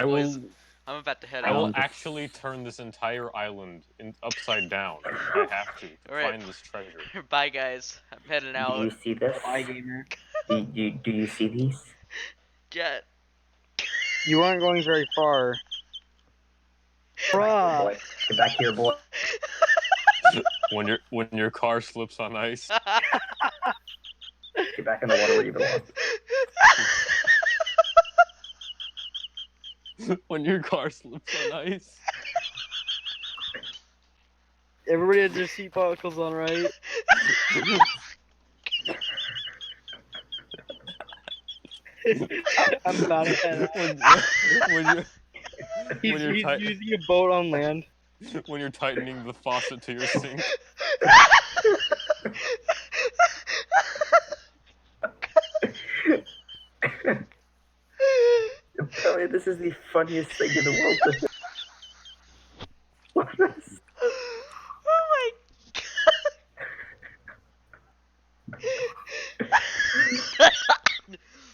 Alright, boys. I'm about to head I will out. actually turn this entire island upside down. I have to Alright. find this treasure. Bye, guys. I'm heading out. Do you see this? Bye, gamer. Do you see these? Jet. You aren't going very far. Bruh. Boy, get back here, boy. When your car slips on ice. Get back in the water where you belong. When your car slips on ice. Everybody has their seat buckles on, right? I'm about to head out. He's using a boat on land. When you're tightening the faucet to your sink. Apparently, this is the funniest thing in the world. What is Oh my god.